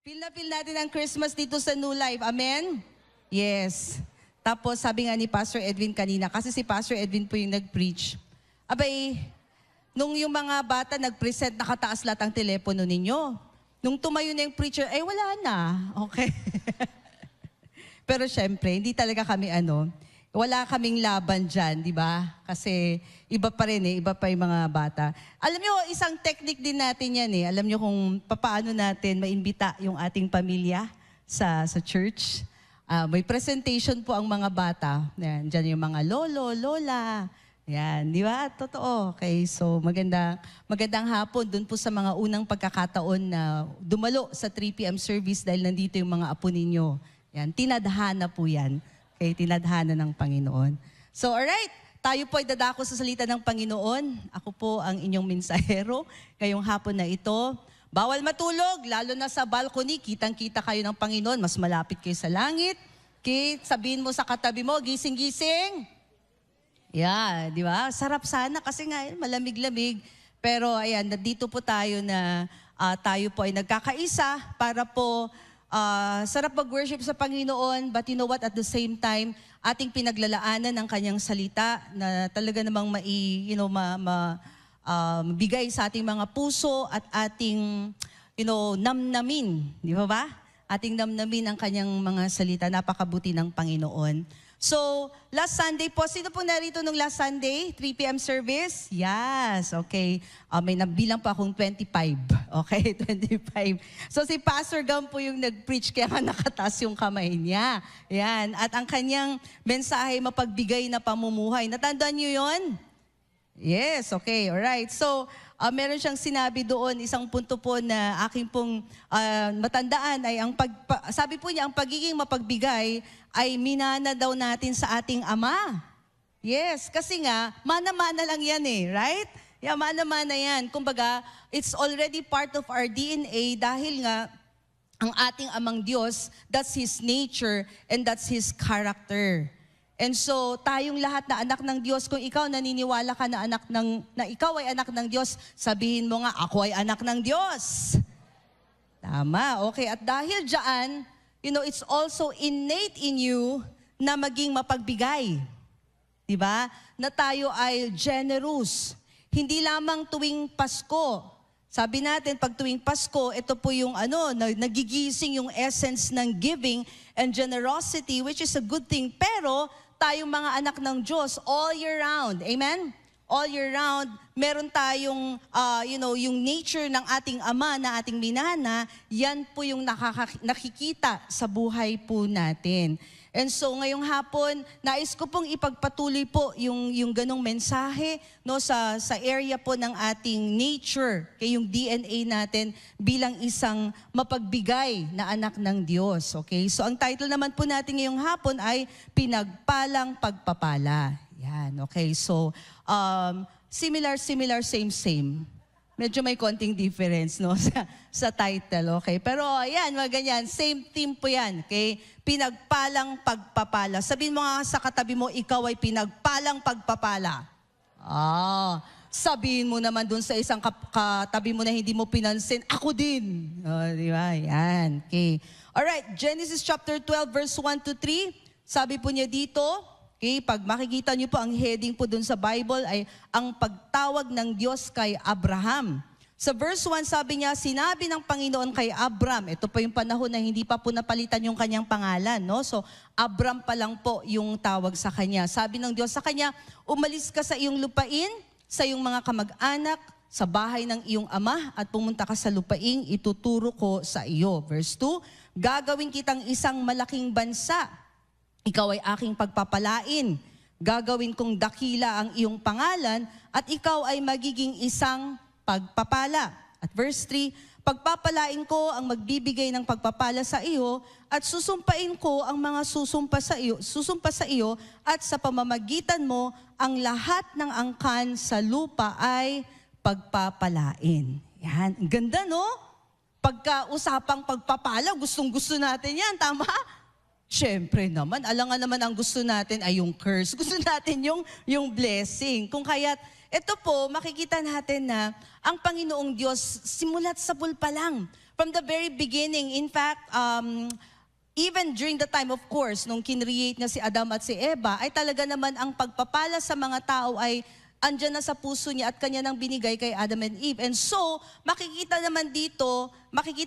Feel na feel natin ang Christmas dito sa New Life. Amen? Yes. Tapos sabi nga ni Pastor Edwin kanina, kasi si Pastor Edwin po yung nag-preach. Abay, nung yung mga bata nag-present, nakataas lahat ang telepono ninyo. Nung tumayo na yung preacher, ay wala na. Okay. Pero syempre, hindi talaga kami wala kaming laban dyan, di ba? Kasi iba pa rin iba pa yung mga bata. Alam nyo, isang technique din natin yan Alam nyo kung paano natin maimbita yung ating pamilya sa church. May presentation po ang mga bata. Yan, dyan yung mga lolo, lola. Yan, di ba? Totoo. Okay, so magandang hapon dun po sa mga unang pagkakataon na dumalo sa 3 p.m. service dahil nandito yung mga apo ninyo. Yan, tinadhana po yan. Okay, tinadhana ng Panginoon. So, alright, tayo po ay dadako sa salita ng Panginoon. Ako po ang inyong mensahero ngayong hapon na ito. Bawal matulog, lalo na sa balcony, kitang-kita kayo ng Panginoon, mas malapit kayo sa langit. Okay, sabihin mo sa katabi mo, gising-gising. Yeah, di ba? Sarap sana kasi nga malamig-lamig. Pero ayan, nandito po tayo na tayo po ay nagkakaisa para po sarap mag-worship sa Panginoon, but you know what, at the same time, ating pinaglalaanan ng kanyang salita na talaga namang bigay sa ating mga puso at ating, namnamin. Di ba? Ating namnamin ang kanyang mga salita. Napakabuti ng Panginoon. So, last Sunday po, sino po narito nung last Sunday? 3 p.m. service? Yes, okay. May nabilang pa akong 25. Okay, 25. So, si Pastor Gam po yung nag-preach, kaya nga nakataas yung kamay niya. Yan. At ang kanyang mensahe, mapagbigay na pamumuhay. Natandaan niyo yon? Yes, okay, alright. So, meron siyang sinabi doon, isang punto po na aking pong matandaan ay sabi po niya, ang pagiging mapagbigay ay minana daw natin sa ating Ama. Yes, kasi nga, mana-mana lang yan right? Yeah, mana-mana yan. Kumbaga, it's already part of our DNA dahil nga, ang ating Amang Diyos, that's His nature and that's His character. And so, tayong lahat na anak ng Diyos, kung ikaw naniniwala ka na ikaw ay anak ng Diyos, sabihin mo nga, ako ay anak ng Diyos. Tama, okay. At dahil dyan, it's also innate in you na maging mapagbigay. Diba? Na tayo ay generous. Hindi lamang tuwing Pasko. Sabi natin, pag tuwing Pasko, ito po yung nagigising yung essence ng giving and generosity, which is a good thing. Pero, tayong mga anak ng Diyos, all year round. Amen? All year round, meron tayong, yung nature ng ating Ama na ating minana, yan po yung nakikita sa buhay po natin. And so, ngayong hapon, nais ko pong ipagpatuloy po yung ganong mensahe sa area po ng ating nature, yung DNA natin bilang isang mapagbigay na anak ng Diyos. Okay? So, ang title naman po natin ngayong hapon ay Pinagpalang Pagpapala. Yan, okay. So, similar, same. Medyo may konting difference sa title, okay? Pero ayan, ganyan, same theme po yan, okay? Pinagpalang pagpapala. Sabihin mo nga sa katabi mo, ikaw ay pinagpalang pagpapala. Sabihin mo naman dun sa isang katabi mo na hindi mo pinansin, ako din. Di ba? Yan, okay. Alright, Genesis chapter 12, verse 1 to 3. Sabi po niya dito, okay, pag makikita niyo po ang heading po dun sa Bible ay ang pagtawag ng Diyos kay Abraham. Sa verse 1 sabi niya, sinabi ng Panginoon kay Abram, ito po yung panahon na hindi pa po napalitan yung kanyang pangalan. So, Abram pa lang po yung tawag sa kanya. Sabi ng Diyos sa kanya, umalis ka sa iyong lupain, sa iyong mga kamag-anak, sa bahay ng iyong ama, at pumunta ka sa lupaing ituturo ko sa iyo. Verse 2, gagawin kitang isang malaking bansa. Ikaw ay aking pagpapalain. Gagawin kong dakila ang iyong pangalan at ikaw ay magiging isang pagpapala. At verse 3, pagpapalain ko ang magbibigay ng pagpapala sa iyo at susumpain ko ang mga susumpa sa iyo at sa pamamagitan mo ang lahat ng angkan sa lupa ay pagpapalain. Yan, ganda Pagka usapang pagpapala, gustong-gusto natin yan, tama? Siyempre naman, alangan naman ang gusto natin ay yung curse. Gusto natin yung blessing. Kung kaya't, ito po, makikita natin na ang Panginoong Diyos, simulat sa pa lang, From the very beginning, in fact, even during the time, of course, nung kinreate na si Adam at si Eva, ay talaga naman ang pagpapala sa mga tao ay andyan na sa puso niya at kanya nang binigay kay Adam and Eve. And so, makikita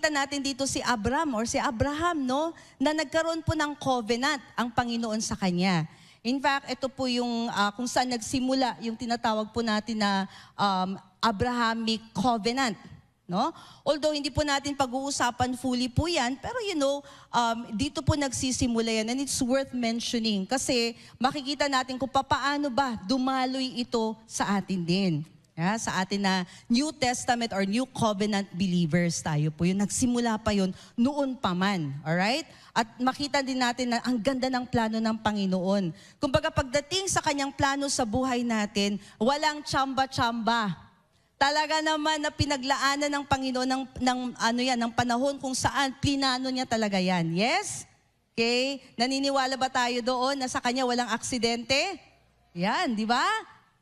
natin dito si Abraham or si Abraham, no? Na nagkaroon po ng covenant ang Panginoon sa kanya. In fact, ito po yung kung saan nagsimula yung tinatawag po natin na Abrahamic covenant. No? Although hindi po natin pag-uusapan fully po yan, pero dito po nagsisimula yan and it's worth mentioning kasi makikita natin kung paano ba dumaloy ito sa atin din. Sa atin na New Testament or New Covenant believers tayo po. Yung nagsimula pa yun noon pa man. Alright? At makita din natin na ang ganda ng plano ng Panginoon. Kumbaga pagdating sa kanyang plano sa buhay natin, walang tsamba-tsamba. Talaga naman na pinaglaanan ng Panginoon ng panahon kung saan plinano niya talaga yan. Yes? Okay? Naniniwala ba tayo doon na sa kanya walang aksidente? Yan, di ba?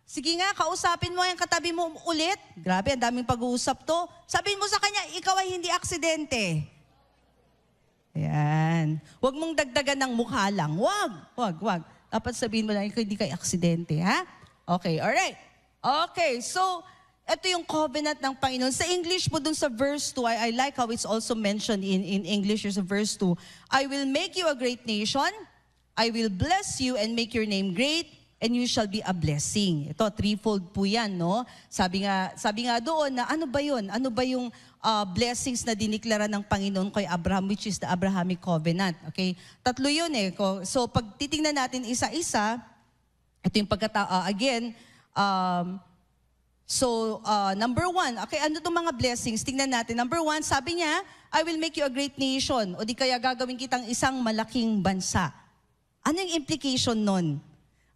Sige nga, kausapin mo yung katabi mo ulit. Grabe, ang daming pag-uusap to. Sabihin mo sa kanya, ikaw ay hindi aksidente. Yan. Huwag mong dagdagan ng mukha lang. Wag. Dapat sabihin mo lang, ikaw hindi kay aksidente, ha? Okay, alright. Okay, so ito yung covenant ng Panginoon. Sa English po dun sa verse 2, I like how it's also mentioned in English, sa verse 2, I will make you a great nation, I will bless you and make your name great, and you shall be a blessing. Ito, threefold po yan, no? Sabi nga doon na ano ba yun? Ano ba yung blessings na diniklara ng Panginoon kay Abraham, which is the Abrahamic covenant. Okay? Tatlo yun eh. So pag titingnan natin isa-isa, ito yung number one, okay, ano itong mga blessings? Tingnan natin. Number one, sabi niya, I will make you a great nation. O di kaya gagawin kitang isang malaking bansa. Ano yung implication nun?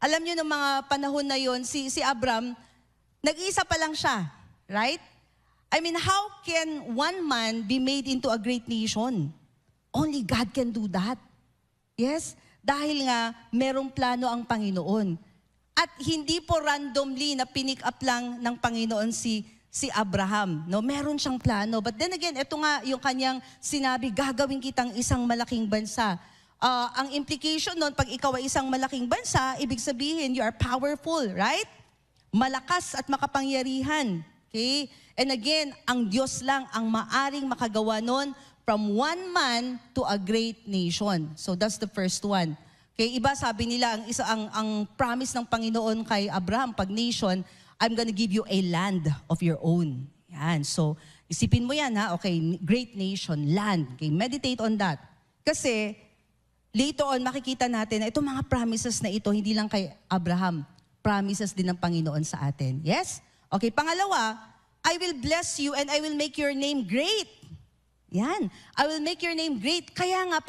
Alam niyo, ng mga panahon na yon, si Abraham, nag-iisa pa lang siya. Right? I mean, how can one man be made into a great nation? Only God can do that. Yes? Dahil nga, merong plano ang Panginoon. At hindi po randomly na pinick up lang ng Panginoon si Abraham. No? Meron siyang plano. But then again, ito nga yung kanyang sinabi, gagawin kitang isang malaking bansa. Ang implication nun, pag ikaw ay isang malaking bansa, ibig sabihin, you are powerful, right? Malakas at makapangyarihan. Okay? And again, ang Diyos lang ang maaring makagawa nun from one man to a great nation. So that's the first one. Okay, iba sabi nila, ang promise ng Panginoon kay Abraham, pag nation, I'm gonna give you a land of your own. Yan, so isipin mo yan ha, okay, great nation, land. Okay, meditate on that. Kasi later on, makikita natin na itong mga promises na ito, hindi lang kay Abraham, promises din ng Panginoon sa atin. Yes? Okay, pangalawa, I will bless you and I will make your name great. Yan, I will make your name great. Kaya nga,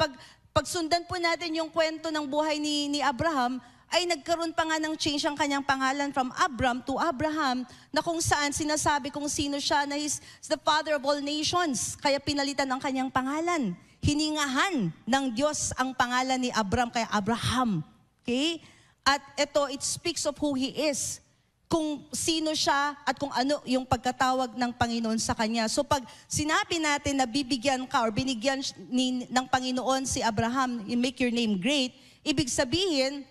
pag sundan po natin yung kwento ng buhay ni Abraham, ay nagkaroon pa nga ng change ang kanyang pangalan from Abram to Abraham, na kung saan sinasabi kung sino siya, na he's the father of all nations. Kaya pinalitan ang kanyang pangalan. Hiningahan ng Diyos ang pangalan ni Abram kay Abraham. Okay? At ito, it speaks of who he is. Kung sino siya at kung ano yung pagkatawag ng Panginoon sa kanya. So pag sinabi natin na bibigyan ka or binigyan ng Panginoon si Abraham, you make your name great, ibig sabihin,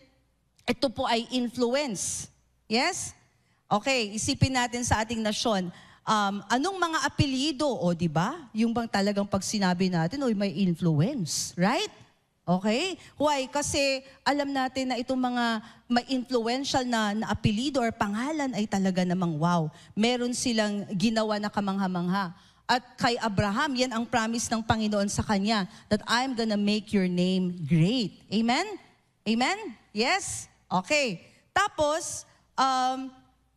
ito po ay influence. Yes? Okay, isipin natin sa ating nasyon, anong mga apelyido, o di ba? Yung bang talagang pag sinabi natin, may influence, right? Okay? Why? Kasi alam natin na itong mga may influential na apelido or pangalan ay talaga namang wow. Meron silang ginawa na kamangha-mangha. At kay Abraham, yan ang promise ng Panginoon sa kanya, that I'm gonna make your name great. Amen? Amen? Yes? Okay. Tapos,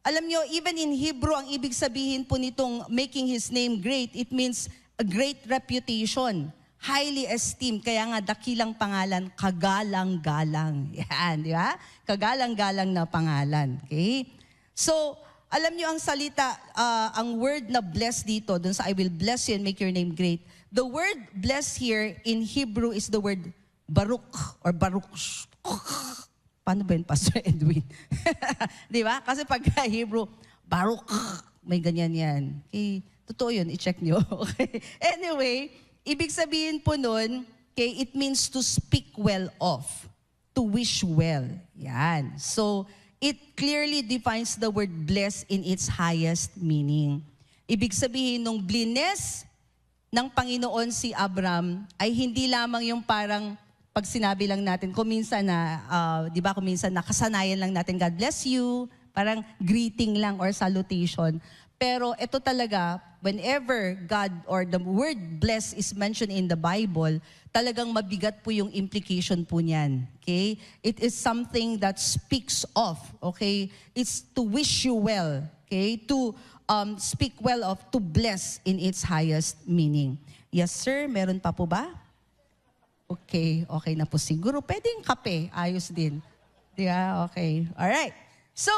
alam nyo, even in Hebrew, ang ibig sabihin po nitong making his name great, it means a great reputation. Highly esteemed, kaya nga dakilang pangalan, kagalang-galang. Yan, di ba? Kagalang-galang na pangalan. Okay? So, alam niyo ang salita, ang word na bless dito, dun sa I will bless you and make your name great. The word bless here in Hebrew is the word Baruch or Baruch. Paano ba yun, Pastor Edwin? Di ba? Kasi pag Hebrew, Baruch, may ganyan yan. Okay? Totoo yun, i-check nyo. Okay? Anyway, ibig sabihin po nun, okay, it means to speak well of, to wish well. Yan. So, it clearly defines the word bless in its highest meaning. Ibig sabihin, nung blines ng Panginoon si Abram, ay hindi lamang yung parang pag sinabi lang natin, kung minsan na, di ba, kung minsan nakasanayan lang natin, God bless you, parang greeting lang or salutation. Pero ito talaga, whenever God or the word bless is mentioned in the Bible, talagang mabigat po yung implication po niyan. Okay? It is something that speaks of, okay? It's to wish you well, okay? To speak well of, to bless in its highest meaning. Yes, sir, meron pa po ba? Okay, okay na po siguro. Pwedeng kape, ayos din. Yeah, okay. Alright. So,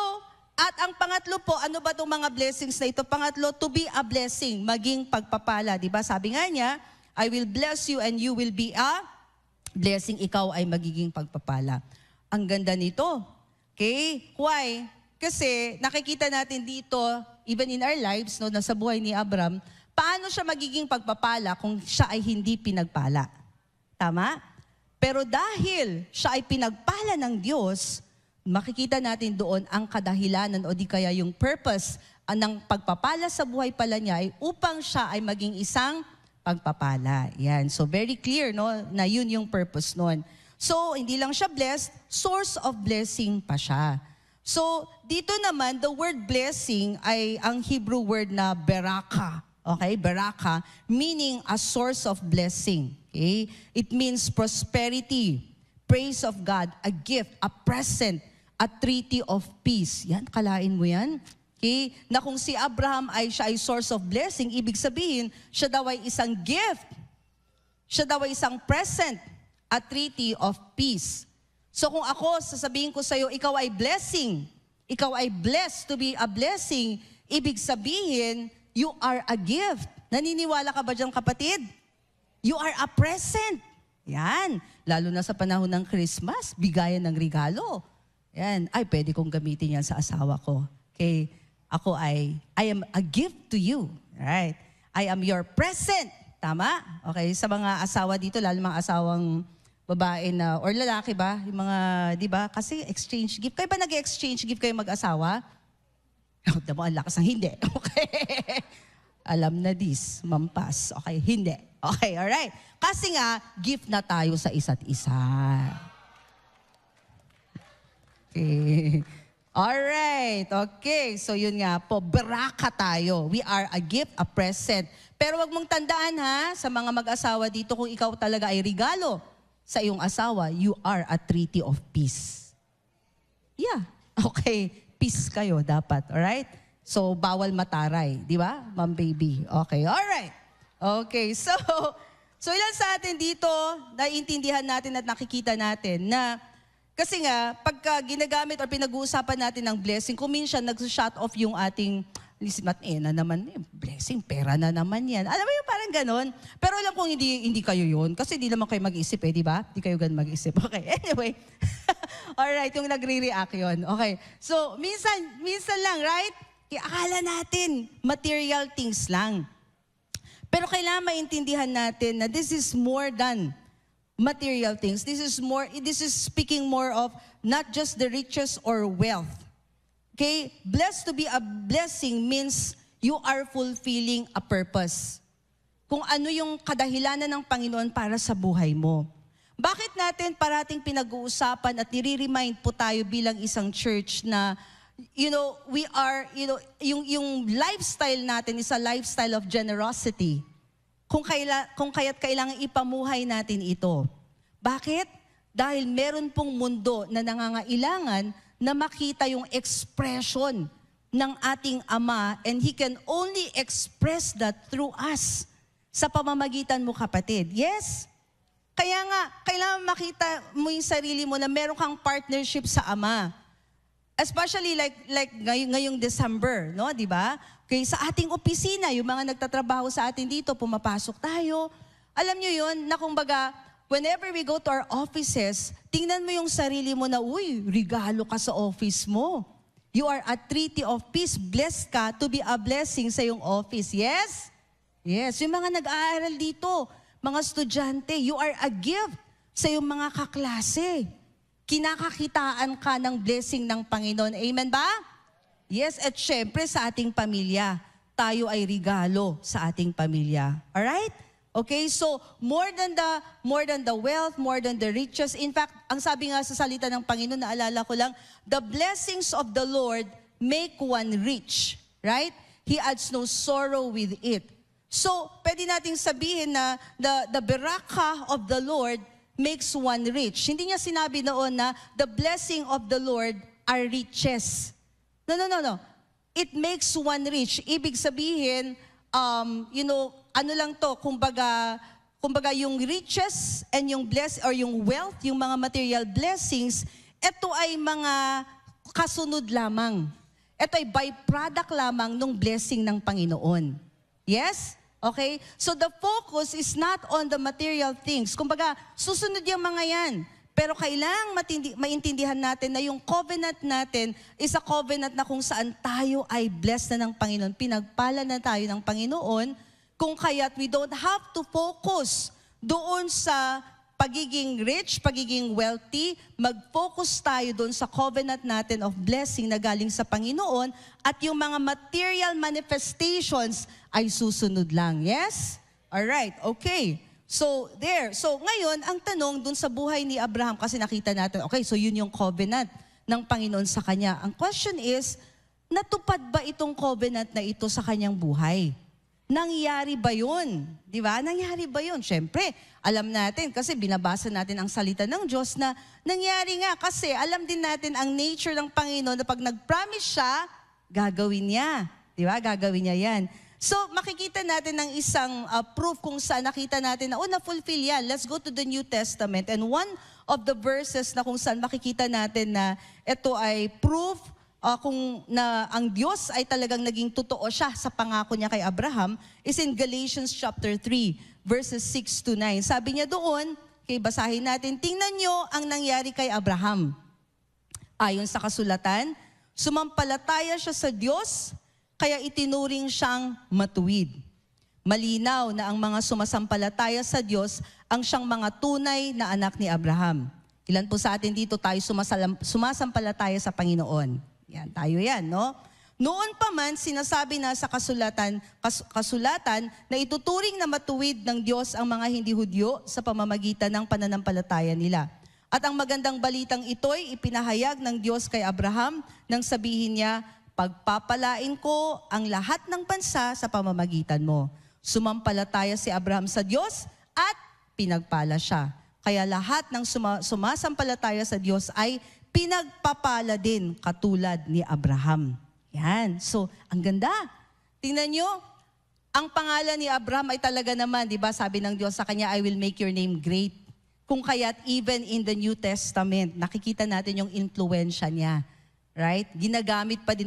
at ang pangatlo po, ano ba itong mga blessings na ito? Pangatlo, to be a blessing, maging pagpapala. Diba? Sabi nga niya, I will bless you and you will be a blessing. Ikaw ay magiging pagpapala. Ang ganda nito. Okay? Why? Kasi nakikita natin dito, even in our lives, no, nasa buhay ni Abram, paano siya magiging pagpapala kung siya ay hindi pinagpala? Tama? Pero dahil siya ay pinagpala ng Diyos, makikita natin doon ang kadahilanan o di kaya yung purpose ng pagpapala sa buhay pala niya ay upang siya ay maging isang pagpapala. Yan. So very clear, no, na yun yung purpose nun. So hindi lang siya blessed, source of blessing pa siya. So dito naman, the word blessing ay ang Hebrew word na beraka. Okay, beraka, meaning a source of blessing. Okay? It means prosperity, praise of God, a gift, a present, a treaty of peace. Yan, kalain mo yan. Okay? Na kung si Abraham siya ay source of blessing, ibig sabihin, siya daw ay isang gift. Siya daw ay isang present, a treaty of peace. So kung ako, sasabihin ko sa'yo, ikaw ay blessing, ikaw ay blessed to be a blessing, ibig sabihin, you are a gift. Naniniwala ka ba dyan, kapatid? You are a present. Yan. Lalo na sa panahon ng Christmas, bigayan ng regalo. Yan. Ay, pwede kong gamitin yan sa asawa ko. Okay? Ako I am a gift to you. Right? I am your present. Tama? Okay? Sa mga asawa dito, lalo mga asawang babae na, or lalaki ba? Yung mga, di ba? Kasi exchange gift. Kayo ba nag-exchange gift kayo mag-asawa? Mo, ang lakas ng hindi. Okay. Alam na this, mampas. Okay, hindi. Okay, alright. Kasi nga, gift na tayo sa isa't isa. Okay. Alright, okay. So yun nga po, beraka tayo. We are a gift, a present. Pero wag mong tandaan ha, sa mga mag-asawa dito, kung ikaw talaga ay regalo sa iyong asawa, you are a treaty of peace. Yeah, okay. Peace kayo dapat, alright? So, bawal mataray, di ba, ma'am baby? Okay, alright. Okay, so ilan sa atin dito, naiintindihan natin at nakikita natin na, kasi nga, pagka ginagamit o pinag-uusapan natin ng blessing, kung minsan nag-shut off yung ating, na naman, blessing, pera na naman yan. Alam mo yung parang ganon? Pero alam kong hindi kayo yun, kasi hindi naman kayo mag-isip di ba? Hindi kayo gan mag-isip. Okay, anyway. Alright, yung nagre-react yun. Okay, so minsan lang, right? Akala natin, material things lang. Pero kailangan maintindihan natin na this is more than material things. This is speaking more of not just the riches or wealth. Okay? Blessed to be a blessing means you are fulfilling a purpose. Kung ano yung kadahilanan ng Panginoon para sa buhay mo. Bakit natin parating pinag-uusapan at nire-remind po tayo bilang isang church na, we are, yung lifestyle natin is a lifestyle of generosity. Kung kaya't kailangan ipamuhay natin ito. Bakit? Dahil meron pong mundo na nangangailangan na makita yung expression ng ating Ama, and He can only express that through us sa pamamagitan mo, kapatid. Yes? Kaya nga, kailangan makita mo yung sarili mo na meron kang partnership sa Ama. Especially like ngayong December, no, di ba? Okay, sa ating opisina, yung mga nagtatrabaho sa atin dito, pumapasok tayo. Alam nyo yun, na kumbaga, whenever we go to our offices, tingnan mo yung sarili mo na, uy, regalo ka sa office mo. You are a treaty of peace. Blessed ka to be a blessing sa iyong office. Yes? Yes. Yung mga nag-aaral dito, mga estudyante, you are a gift sa iyong mga kaklase. Kinakakitaan ka ng blessing ng Panginoon. Amen ba? Yes, at syempre sa ating pamilya. Tayo ay regalo sa ating pamilya. Alright? Okay, so more than the wealth, more than the riches. In fact, ang sabi nga sa salita ng Panginoon, naalala ko lang, the blessings of the Lord make one rich. Right? He adds no sorrow with it. So, pwede nating sabihin na the barakah of the Lord makes one rich. Hindi niya sinabi noon na the blessing of the Lord are riches. No. It makes one rich. Ibig sabihin, ano lang to, kumbaga yung riches and yung yung wealth, yung mga material blessings, ito ay mga kasunod lamang. Ito ay byproduct lamang ng blessing ng Panginoon. Yes? Okay? So the focus is not on the material things. Kumbaga, susunod yung mga yan. Pero kailangang maintindihan natin na yung covenant natin is a covenant na kung saan tayo ay blessed na ng Panginoon. Pinagpala na tayo ng Panginoon, kung kaya't we don't have to focus doon sa pagiging rich, pagiging wealthy, mag-focus tayo doon sa covenant natin of blessing na galing sa Panginoon at yung mga material manifestations ay susunod lang. Yes? Alright, okay. So, there. So, ngayon, ang tanong doon sa buhay ni Abraham, kasi nakita natin, okay, so yun yung covenant ng Panginoon sa kanya. Ang question is, natupad ba itong covenant na ito sa kanyang buhay? Nangyari ba yun? Di ba? Nangyari ba yun? Siyempre, alam natin kasi binabasa natin ang salita ng Diyos na nangyari nga kasi alam din natin ang nature ng Panginoon na pag nag-promise siya, gagawin niya. Di ba? Gagawin niya yan. So, makikita natin ng isang proof kung saan nakita natin na, na-fulfill yan. Let's go to the New Testament. And one of the verses na kung saan makikita natin na ito ay proof kung na ang Diyos ay talagang naging totoo siya sa pangako niya kay Abraham is in Galatians chapter 3, verses 6 to 9. Sabi niya doon, basahin natin, tingnan niyo ang nangyari kay Abraham. Ayon sa kasulatan, sumampalataya siya sa Diyos, kaya itinuring siyang matuwid. Malinaw na ang mga sumasampalataya sa Diyos ang siyang mga tunay na anak ni Abraham. Ilan po sa atin dito tayo sumasampalataya sa Panginoon? Yan, tayo yan, no? Noon pa man, sinasabi na sa kasulatan na ituturing na matuwid ng Diyos ang mga hindi Hudyo sa pamamagitan ng pananampalataya nila. At ang magandang balitang ito'y ipinahayag ng Diyos kay Abraham nang sabihin niya, pagpapalain ko ang lahat ng bansa sa pamamagitan mo. Sumampalataya si Abraham sa Diyos at pinagpala siya. Kaya lahat ng sumasampalataya sa Diyos ay pinagpapala din katulad ni Abraham. Yan. So, ang ganda. Tingnan nyo, ang pangalan ni Abraham ay talaga naman, di ba, sabi ng Diyos sa kanya, I will make your name great. Kung kaya't even in the New Testament, nakikita natin yung influensya niya. Right? Ginamit pa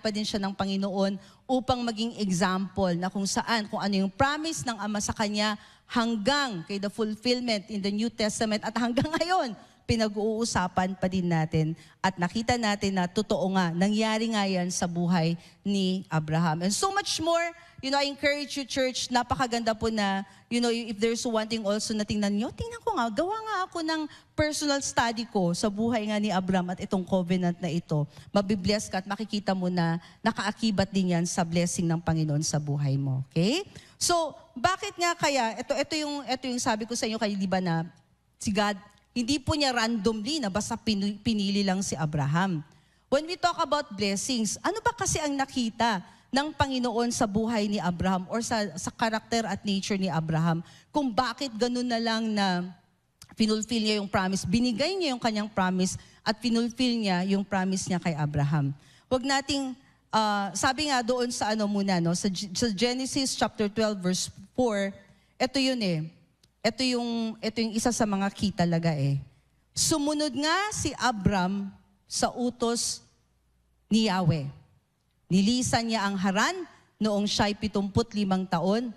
din siya ng Panginoon upang maging example na kung ano yung promise ng Ama sa kanya hanggang kay the fulfillment in the New Testament at hanggang ngayon, pinag-uusapan pa din natin at nakita natin na totoo nga, nangyari nga yan sa buhay ni Abraham. And so much more, I encourage you, church, napakaganda po na, if there's one thing also na tingnan ko nga, gawa nga ako ng personal study ko sa buhay nga ni Abraham at itong covenant na ito. Mabibless ka at makikita mo na nakaakibat din yan sa blessing ng Panginoon sa buhay mo. Okay? So, bakit nga kaya, ito yung sabi ko sa inyo kayo, di ba na si God, hindi po niya randomly na basta pinili lang si Abraham. When we talk about blessings, ano ba kasi ang nakita ng Panginoon sa buhay ni Abraham or sa karakter at nature ni Abraham kung bakit ganun na lang na finulfill niya yung promise, binigay niya yung kanyang promise at finulfill niya yung promise niya kay Abraham. Huwag nating, sabi nga doon sa sa Genesis chapter 12 verse 4, ito yun Ito yung isa sa mga key talaga Sumunod nga si Abram sa utos ni Yahweh. Nilisan niya ang Haran noong siya'y 75 taon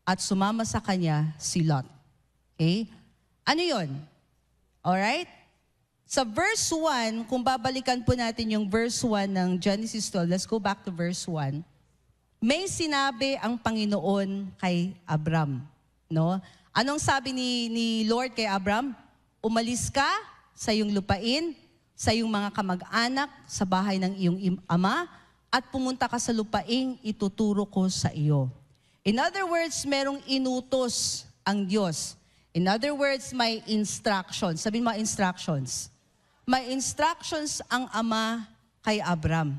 at sumama sa kanya si Lot. Okay? Ano yun? Alright? Sa verse 1, kung babalikan po natin yung verse 1 ng Genesis 12, let's go back to verse 1. May sinabi ang Panginoon kay Abram, no? Anong sabi ni Lord kay Abram? Umalis ka sa iyong lupain, sa iyong mga kamag-anak, sa bahay ng iyong ama, at pumunta ka sa lupaing ituturo ko sa iyo. In other words, merong inutos ang Diyos. In other words, may instructions. Sabihin mo, instructions. May instructions ang ama kay Abram.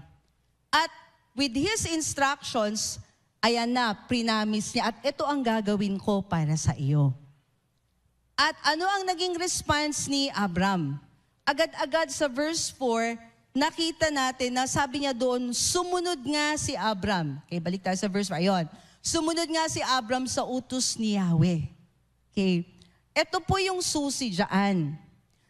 At with his instructions, ayan na, prinamis niya, at ito ang gagawin ko para sa iyo. At ano ang naging response ni Abram? Agad-agad sa verse 4, nakita natin na sabi niya doon, sumunod nga si Abram. Okay, balik tayo sa verse 4. Ayun. Sumunod nga si Abram sa utos ni Yahweh. Okay. Ito po yung susi dyan.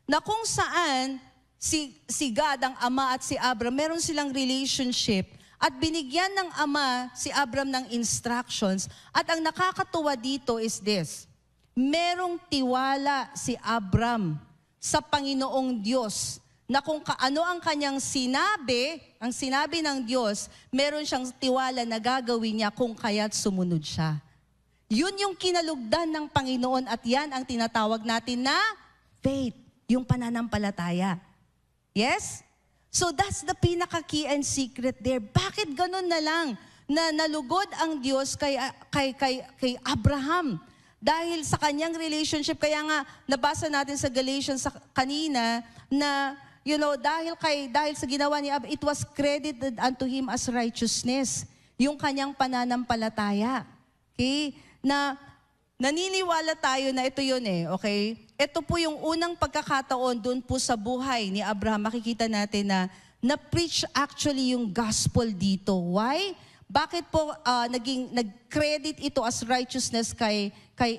Na kung saan si God, ang ama at si Abram, meron silang relationship at binigyan ng ama si Abram ng instructions. At ang nakakatuwa dito is this, merong tiwala si Abram sa Panginoong Diyos na kung ano ang kanyang sinabi, ang sinabi ng Diyos, meron siyang tiwala na gagawin niya kung kaya't sumunod siya. Yun yung kinalugdan ng Panginoon at yan ang tinatawag natin na faith, yung pananampalataya. Yes? So that's the pinaka-key and secret there. Bakit ganun na lang na nalugod ang Diyos kay Abraham? Dahil sa kanyang relationship, kaya nga nabasa natin sa Galatians kanina na, dahil sa ginawa ni Abraham, it was credited unto him as righteousness. Yung kanyang pananampalataya. Okay? Na naniniwala tayo na ito yun okay? Ito po yung unang pagkakataon doon po sa buhay ni Abraham. Makikita natin na na-preach actually yung gospel dito. Why? Bakit po nag-credit ito as righteousness kay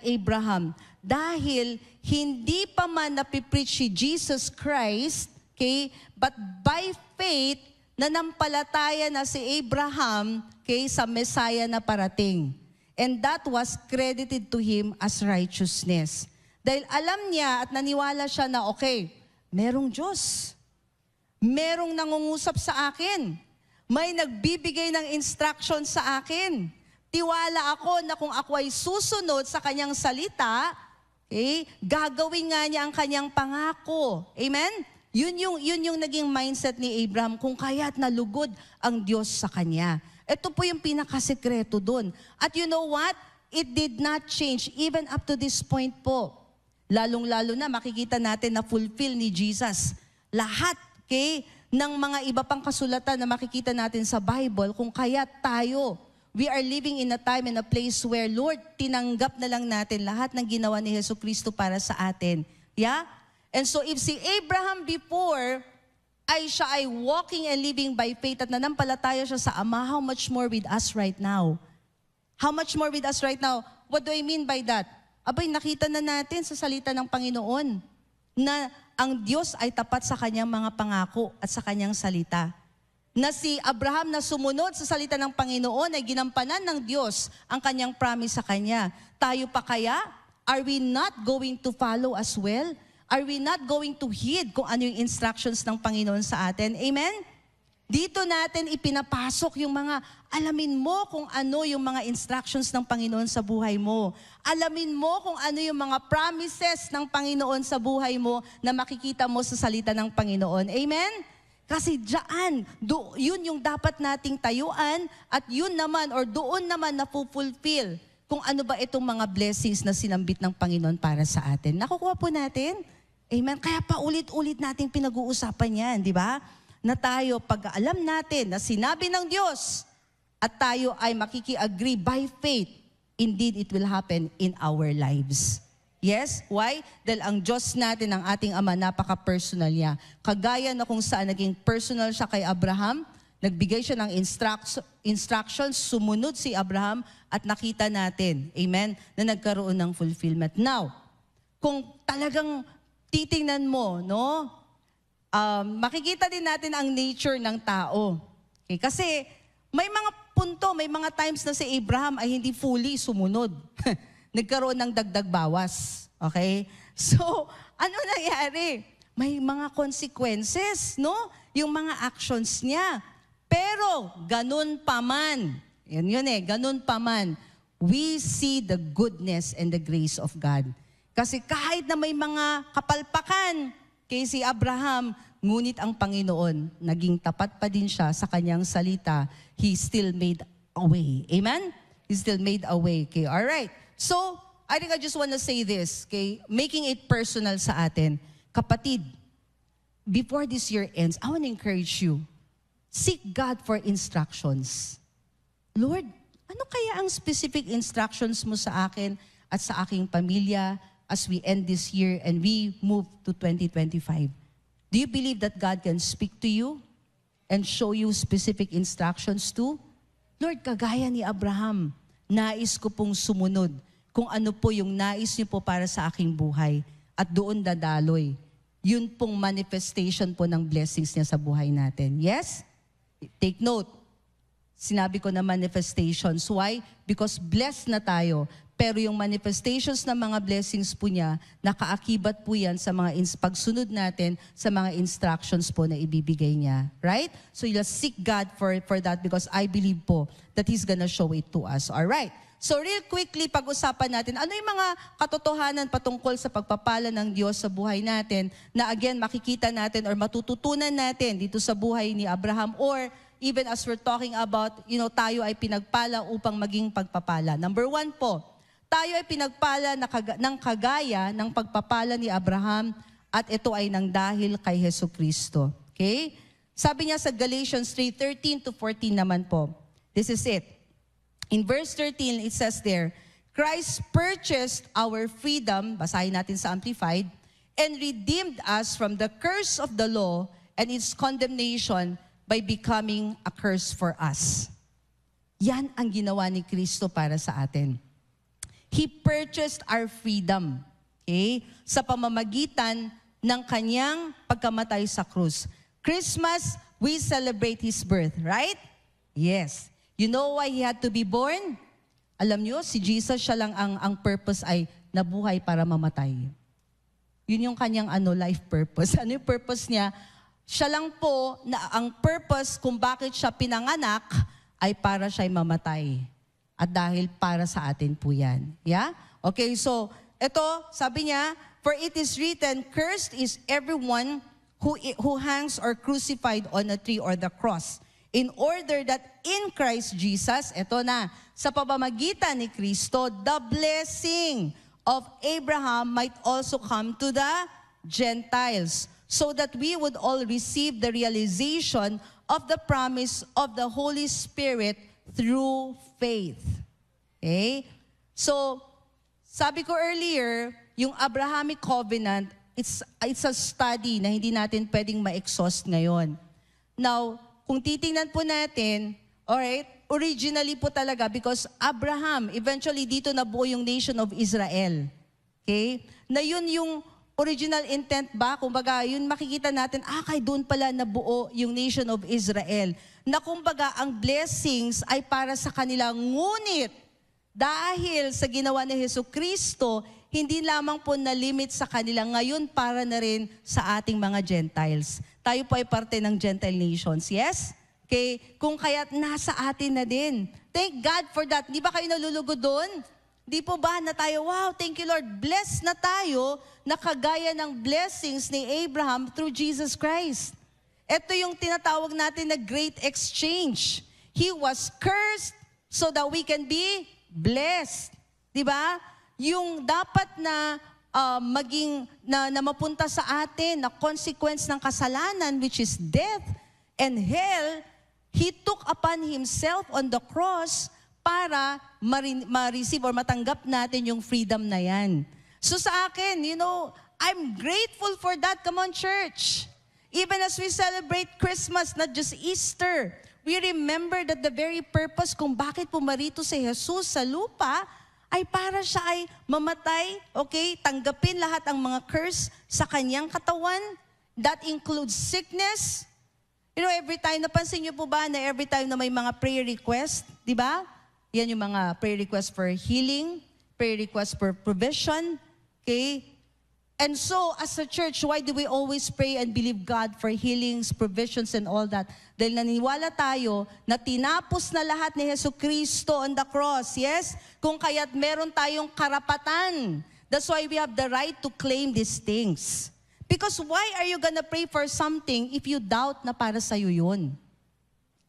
Abraham? Dahil hindi pa man napipreach si Jesus Christ, okay, but by faith, nanampalataya na si Abraham, okay, sa Messiah na parating. And that was credited to him as righteousness. Dahil alam niya at naniwala siya na, okay, merong Diyos. Merong nangungusap sa akin. May nagbibigay ng instruction sa akin. Tiwala ako na kung ako ay susunod sa kanyang salita, okay, gagawin nga niya ang kanyang pangako. Amen? Yun yung naging mindset ni Abraham, kung kaya't nalugod ang Diyos sa kanya. Ito po yung pinakasekreto doon. At you know what? It did not change even up to this point po. Lalong-lalo na makikita natin na fulfill ni Jesus. Lahat, okay, ng mga iba pang kasulatan na makikita natin sa Bible, kung kaya't tayo, we are living in a time and a place where, Lord, tinanggap na lang natin lahat ng ginawa ni Jesucristo para sa atin. Yeah? And so if si Abraham before, siya ay walking and living by faith at nanampalataya siya sa Ama, how much more with us right now? How much more with us right now? What do I mean by that? Abay, nakita na natin sa salita ng Panginoon na ang Diyos ay tapat sa kanyang mga pangako at sa kanyang salita. Na si Abraham na sumunod sa salita ng Panginoon ay ginampanan ng Diyos ang kanyang promise sa kanya. Tayo pa kaya? Are we not going to follow as well? Are we not going to heed kung ano yung instructions ng Panginoon sa atin? Amen? Dito natin ipinapasok yung mga, alamin mo kung ano yung mga instructions ng Panginoon sa buhay mo. Alamin mo kung ano yung mga promises ng Panginoon sa buhay mo na makikita mo sa salita ng Panginoon. Amen? Kasi diyan, yun yung dapat nating tayuan at yun naman or doon naman na fulfill kung ano ba itong mga blessings na sinambit ng Panginoon para sa atin. Nakukuha po natin? Amen? Kaya pa ulit-ulit nating pinag-uusapan yan, di ba? Na tayo, pag alam natin na sinabi ng Diyos at tayo ay makiki-agree by faith, indeed it will happen in our lives. Yes? Why? Dahil ang Diyos natin, ang ating Ama, napaka-personal niya. Kagaya na kung saan naging personal siya kay Abraham, nagbigay siya ng instructions, sumunod si Abraham at nakita natin, amen, na nagkaroon ng fulfillment. Now, kung talagang titingnan mo, no, makikita din natin ang nature ng tao. Okay? Kasi may mga punto, may mga times na si Abraham ay hindi fully sumunod. Nagkaroon ng dagdag bawas. Okay? So, ano nangyari? may mga consequences, no? Yung mga actions niya. Pero, ganun pa man, ganun pa man, we see the goodness and the grace of God. Kasi kahit na may mga kapalpakan kay si Abraham, ngunit ang Panginoon, naging tapat pa din siya sa kanyang salita. He still made a way. Amen? He still made a way. Okay, all right. So, I think I just want to say this, okay? Making it personal sa atin. Kapatid, before this year ends, I want to encourage you, seek God for instructions. Lord, ano kaya ang specific instructions mo sa akin at sa aking pamilya as we end this year and we move to 2025? Do you believe that God can speak to you and show you specific instructions too? Lord, kagaya ni Abraham, nais ko pong sumunod kung ano po yung nais niyo po para sa aking buhay at doon dadaloy. Yun pong manifestation po ng blessings niya sa buhay natin. Yes? Take note. Sinabi ko na manifestations. Why? Because blessed na tayo. Pero yung manifestations ng mga blessings po niya, nakaakibat po yan sa mga pagsunod natin sa mga instructions po na ibibigay niya. Right? So you'll seek God for that because I believe po that He's gonna show it to us. Alright? So real quickly, pag-usapan natin, ano yung mga katotohanan patungkol sa pagpapala ng Diyos sa buhay natin na again, makikita natin or matututunan natin dito sa buhay ni Abraham or even as we're talking about, tayo ay pinagpala upang maging pagpapala. Number 1 po, tayo ay pinagpala ng kagaya ng pagpapala ni Abraham at ito ay nang dahil kay Jesucristo. Okay? Sabi niya sa Galatians 3:13 to 14 naman po, this is it. In verse 13, it says there, Christ purchased our freedom, basahin natin sa Amplified, and redeemed us from the curse of the law and its condemnation by becoming a curse for us. Yan ang ginawa ni Kristo para sa atin. He purchased our freedom, okay, sa pamamagitan ng kanyang pagkamatay sa krus. Christmas, we celebrate His birth, right? Yes. You know why He had to be born? Alam nyo, si Jesus, siya lang ang purpose ay nabuhay para mamatay. Yun yung kanyang life purpose. Ano yung purpose niya? Siya lang po, na ang purpose kung bakit siya pinanganak ay para siya'y mamatay. At dahil para sa atin po yan. Yeah? Okay, so, ito, sabi niya, for it is written, cursed is everyone who hangs or crucified on a tree or the cross. In order that in Christ Jesus, eto na, sa pamamagitan ni Kristo, the blessing of Abraham might also come to the Gentiles, so that we would all receive the realization of the promise of the Holy Spirit through faith. Okay? So, sabi ko earlier, yung Abrahamic covenant, it's a study na hindi natin pwedeng ma-exhaust ngayon. Now, kung titingnan po natin, alright, originally po talaga, because Abraham, eventually dito nabuo yung nation of Israel. Okay? Na yun yung original intent ba? Kumbaga, yun makikita natin, kay doon pala nabuo yung nation of Israel. Na kumbaga, ang blessings ay para sa kanila. Ngunit, dahil sa ginawa ni Jesucristo, hindi lamang po na-limit sa kanila, ngayon para na rin sa ating mga Gentiles. Tayo po ay parte ng Gentile nations, yes? Okay, kung kaya't nasa atin na din. Thank God for that. Di ba kayo nalulugod doon? Di po ba na tayo, wow, thank you Lord, blessed na tayo na kagaya ng blessings ni Abraham through Jesus Christ. Ito yung tinatawag natin na great exchange. He was cursed so that we can be blessed. Di ba? Yung dapat na na mapunta sa atin na consequence ng kasalanan, which is death and hell, He took upon Himself on the cross para ma-receive or matanggap natin yung freedom na yan. So sa akin, I'm grateful for that. Come on, church. Even as we celebrate Christmas, not just Easter, we remember that the very purpose kung bakit pumarito si Jesus sa lupa ay para siya ay mamatay, okay? Tanggapin lahat ang mga curse sa kanyang katawan. That includes sickness. Every time, napansin niyo po ba na every time na may mga prayer request, di ba? Yan yung mga prayer request for healing, prayer request for provision, okay? And so, as a church, why do we always pray and believe God for healings, provisions, and all that? Dahil naniniwala tayo na tinapos na lahat ni Jesucristo on the cross, yes? Kung kaya't meron tayong karapatan. That's why we have the right to claim these things. Because why are you gonna pray for something if you doubt na para sa'yo yun?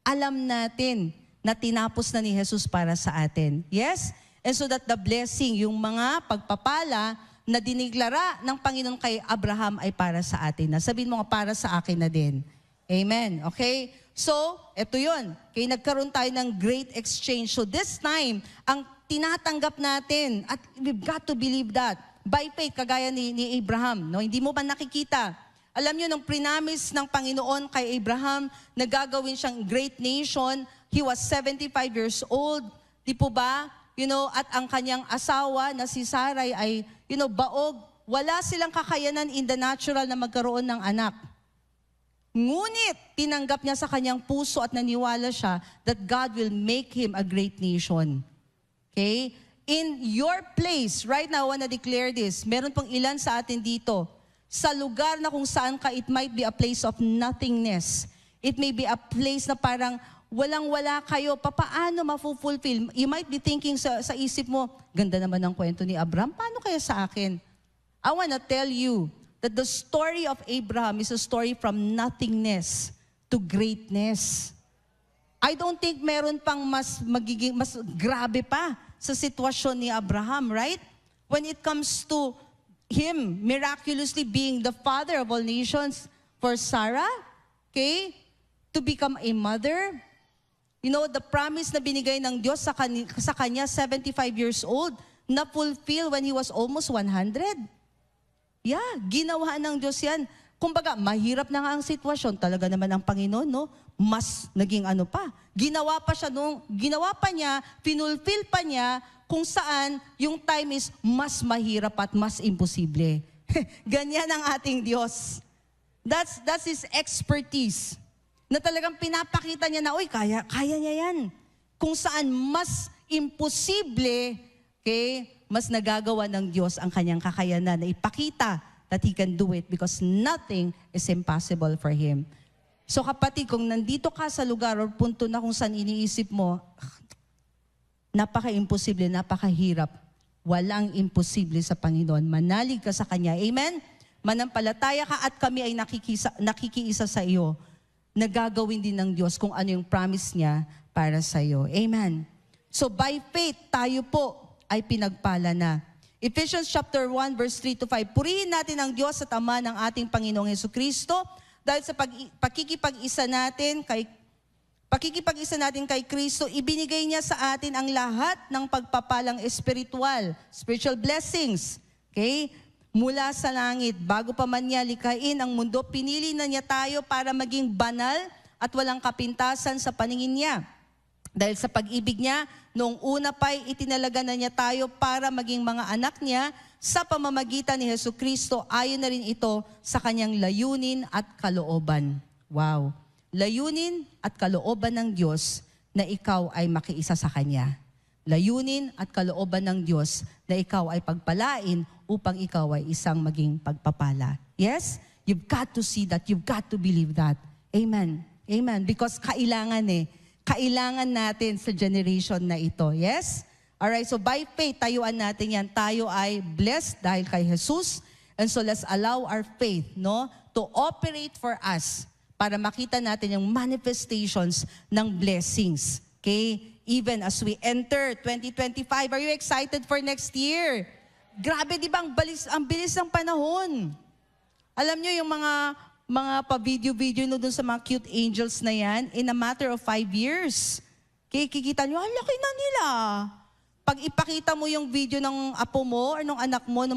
Alam natin na tinapos na ni Jesus para sa atin. Yes? And so that the blessing, yung mga pagpapala na diniglara ng Panginoon kay Abraham ay para sa atin. Sabihin mo nga, para sa akin na din. Amen. Okay? So, eto yun. Kaya nagkaroon tayo ng great exchange. So this time, ang tinatanggap natin, at we've got to believe that, by faith, kagaya ni Abraham. No? Hindi mo ba nakikita? Alam nyo, nung prinamis ng Panginoon kay Abraham, na gagawin siyang great nation, he was 75 years old. Di po ba? At ang kanyang asawa na si Sarai ay, baog. Wala silang kakayanan in the natural na magkaroon ng anak. Ngunit, tinanggap niya sa kanyang puso at naniwala siya that God will make him a great nation. Okay? In your place, right now, I want to declare this. Meron pong ilan sa atin dito. Sa lugar na kung saan ka, it might be a place of nothingness. It may be a place na parang walang-wala kayo, paano ma-fulfill? You might be thinking sa isip mo, ganda naman ang kwento ni Abraham, paano kaya sa akin? I wanna tell you that the story of Abraham is a story from nothingness to greatness. I don't think meron pang mas grabe pa sa sitwasyon ni Abraham, right? When it comes to him miraculously being the father of all nations, for Sarah, okay, to become a mother. The promise na binigay ng Diyos sa kanya 75 years old, na fulfill when he was almost 100. Yeah, ginawa ng Diyos yan. Kumbaga, mahirap na nga ang sitwasyon. Talaga naman ang Panginoon, no? Mas naging pa. Ginawa pa niya, pinulfill pa niya, kung saan yung time is mas mahirap at mas imposible. Ganyan ang ating Diyos. That's His expertise. Na talagang pinapakita niya na, kaya niya yan. Kung saan mas imposible, okay, mas nagagawa ng Diyos ang kanyang kakayanan na ipakita that He can do it because nothing is impossible for Him. So kapatid, kung nandito ka sa lugar o punto na kung saan iniisip mo, napaka-imposible, napakahirap, walang imposible sa Panginoon. Manalig ka sa Kanya. Amen? Manampalataya ka at kami ay nakikiisa sa iyo. Nagagawin din ng Diyos kung ano yung promise niya para sa iyo. Amen. So by faith, tayo po ay pinagpala na. Ephesians chapter 1 verse 3 to 5. Purihin natin ang Diyos at Ama ng ating Panginoong Jesucristo dahil sa pakikipag-isa natin kay Kristo, ibinigay niya sa atin ang lahat ng pagpapalang spiritual blessings. Okay? Mula sa langit, bago pa man niya likhain ang mundo, pinili na niya tayo para maging banal at walang kapintasan sa paningin niya. Dahil sa pag-ibig niya, noong una pa'y itinalaga na niya tayo para maging mga anak niya sa pamamagitan ni Jesucristo, ayon na rin ito sa kanyang layunin at kalooban. Wow! Layunin at kalooban ng Diyos na ikaw ay makiisa sa Kanya. Layunin at kalooban ng Diyos na ikaw ay pagpalain upang ikaw ay isang maging pagpapala. Yes? You've got to see that. You've got to believe that. Amen. Amen. Because kailangan natin sa generation na ito. Yes? Alright, so by faith, tayuan natin yan. Tayo ay blessed dahil kay Jesus. And so let's allow our faith, to operate for us para makita natin yung manifestations ng blessings. Okay? Even as we enter 2025, are you excited for next year? Grabe, di ba? Ang bilis ng panahon. Alam nyo yung mga pa-video-video no dun sa mga cute angels na yan, in a matter of 5 years. Okay, kikita nyo, laki na nila. Pag ipakita mo yung video ng apo mo or ng anak mo,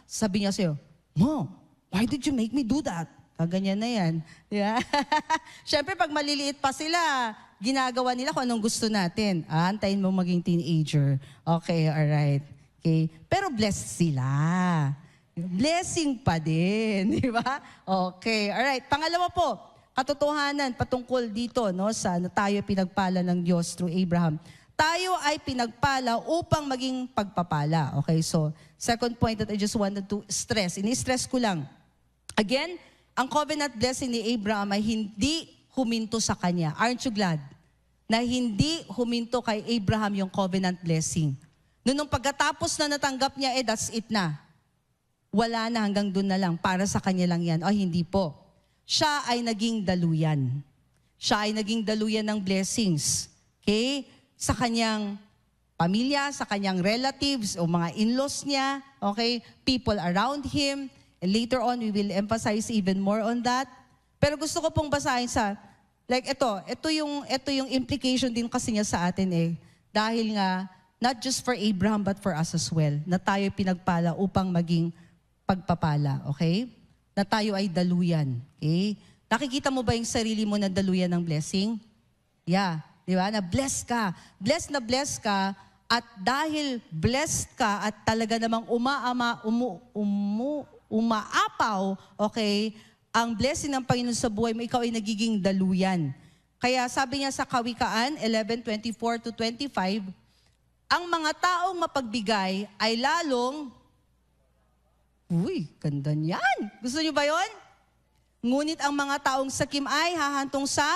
sabi niya sa'yo, Mom, why did you make me do that? Ganyan na yan. Yeah. Siyempre, pag maliliit pa sila, ginagawa nila kung anong gusto natin. Antayin mo maging teenager. Okay, alright. Okay. Pero blessed sila. Blessing pa din, di ba? Okay, alright. Pangalawa po, katotohanan patungkol dito, sa na tayo pinagpala ng Diyos through Abraham. Tayo ay pinagpala upang maging pagpapala. Okay, so second point that I just wanted to stress. Ini-stress ko lang. Again, ang covenant blessing ni Abraham ay hindi huminto sa kanya. Aren't you glad? Na hindi huminto kay Abraham yung covenant blessing. Nung pagkatapos na natanggap niya, that's it na. Wala na, hanggang doon na lang. Para sa kanya lang yan. O hindi po. Siya ay naging daluyan. Siya ay naging daluyan ng blessings. Okay? Sa kanyang pamilya, sa kanyang relatives, o mga in-laws niya. Okay? People around him. And later on, we will emphasize even more on that. Pero gusto ko pong basahin sa, like ito yung implication din kasi niya sa atin eh. Dahil nga, not just for Abraham but for us as well, na tayo pinagpala upang maging pagpapala, okay? Na tayo ay daluyan, okay? Nakikita mo ba yung sarili mo na daluyan ng blessing? Yeah, di ba? Na blessed ka, at dahil blessed ka at talaga namang umaapaw, okay, ang blessing ng Panginoon sa buhay mo, ikaw ay nagiging daluyan. Kaya sabi niya sa Kawikaan 11:24-25, ang mga taong mapagbigay ay lalong, ganda niyan. Gusto niyo ba yon? Ngunit ang mga taong sakim ay hahantong sa,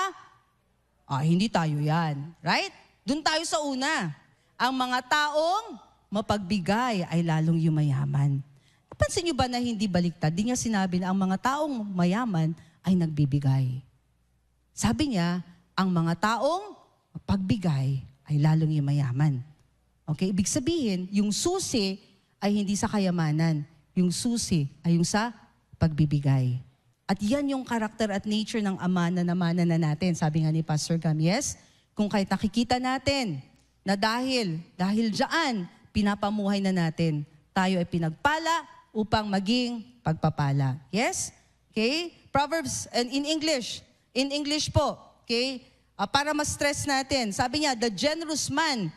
hindi tayo yan. Right? Doon tayo sa una. Ang mga taong mapagbigay ay lalong yumayaman. Napansin niyo ba na hindi baliktad? Di niya sinabi na ang mga taong mayaman ay nagbibigay. Sabi niya, ang mga taong mapagbigay ay lalong yumayaman. Okay? Ibig sabihin, yung susi ay hindi sa kayamanan. Yung susi ay yung sa pagbibigay. At yan yung karakter at nature ng Ama na namana na natin. Sabi nga ni Pastor Gam, yes, kung kahit nakikita natin na dahil dyan, pinapamuhay na natin, tayo ay pinagpala upang maging pagpapala. Yes? Okay? Proverbs, and in English po, okay? Para ma-stress natin, sabi niya, the generous man,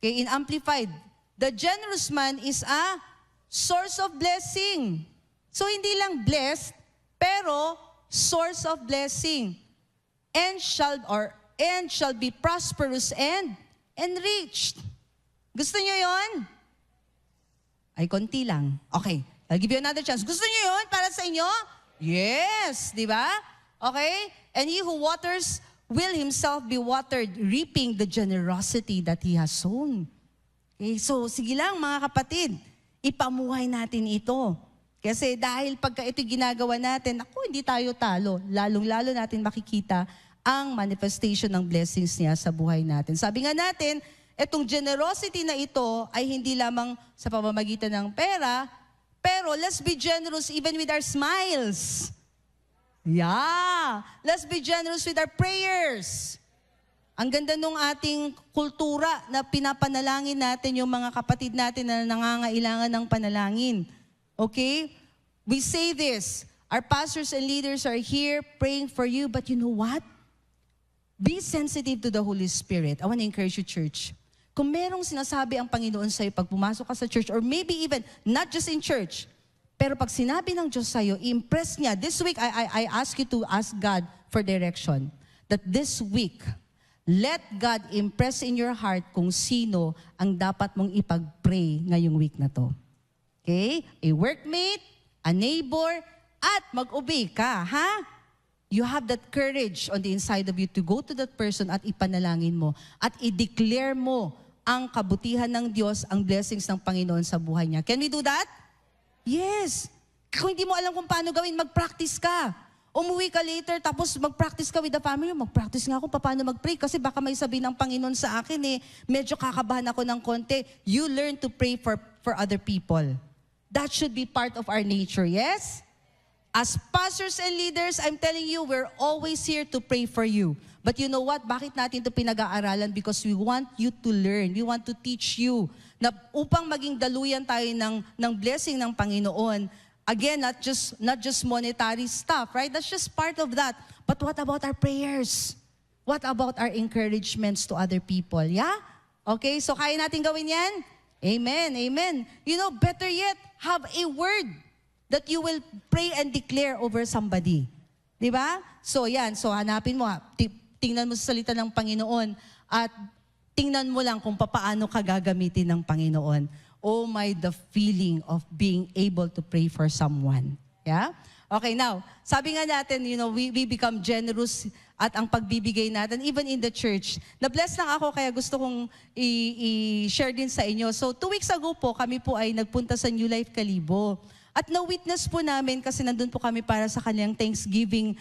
okay, in Amplified, the generous man is a source of blessing. So hindi lang blessed, pero source of blessing. And shall be prosperous and enriched. Gusto niyo yon? Ay, konti lang. Okay, I'll give you another chance. Gusto niyo yon para sa inyo? Yes, di ba? Okay? And he who waters will himself be watered, reaping the generosity that he has sown. Okay, so sige lang mga kapatid, ipamuhay natin ito. Kasi dahil pagka ito ginagawa natin, hindi tayo talo. Lalong-lalo natin makikita ang manifestation ng blessings niya sa buhay natin. Sabi nga natin, itong generosity na ito ay hindi lamang sa pamamagitan ng pera, pero let's be generous even with our smiles. Yeah! Let's be generous with our prayers. Ang ganda nung ating kultura na pinapanalangin natin yung mga kapatid natin na nangangailangan ng panalangin. Okay? We say this, our pastors and leaders are here praying for you, but you know what? Be sensitive to the Holy Spirit. I want to encourage you, church. Kung merong sinasabi ang Panginoon sa'yo pag pumasok ka sa church, or maybe even not just in church, pero pag sinabi ng Diyos sa'yo, i-impress niya. This week, I ask you to ask God for direction. That this week, let God impress in your heart kung sino ang dapat mong ipag-pray ngayong week na to. Okay? A workmate, a neighbor, at mag-obey ka, ha? You have that courage on the inside of you to go to that person at ipanalangin mo at i-declare mo ang kabutihan ng Diyos, ang blessings ng Panginoon sa buhay niya. Can we do that? Yes. Kung hindi mo alam kung paano gawin, mag-practice ka. Umuwi ka later, tapos mag-practice ka with the family. Mag-practice nga ako paano mag-pray kasi baka may sabihin ng Panginoon sa akin medyo kakabahan ako ng konti. You learn to pray for other people. That should be part of our nature, yes? As pastors and leaders, I'm telling you, we're always here to pray for you. But you know what? Bakit natin ito pinag-aaralan? Because we want you to learn. We want to teach you na upang maging daluyan tayo ng blessing ng Panginoon. Again, not just monetary stuff, right? That's just part of that. But what about our prayers? What about our encouragements to other people? Yeah? Okay, so kaya natin gawin yan? Amen, amen. You know, better yet, have a word that you will pray and declare over somebody. Di ba? So yan, so hanapin mo, tingnan mo sa salita ng Panginoon at tingnan mo lang kung paano ka gagamitin ng Panginoon. Oh my, the feeling of being able to pray for someone. Yeah? Okay, now, sabi nga natin, we become generous at ang pagbibigay natin, even in the church. Na-bless lang ako, kaya gusto kong i-share din sa inyo. So, 2 weeks ago po, kami po ay nagpunta sa New Life Kalibo. At na-witness po namin, kasi nandun po kami para sa kanyang Thanksgiving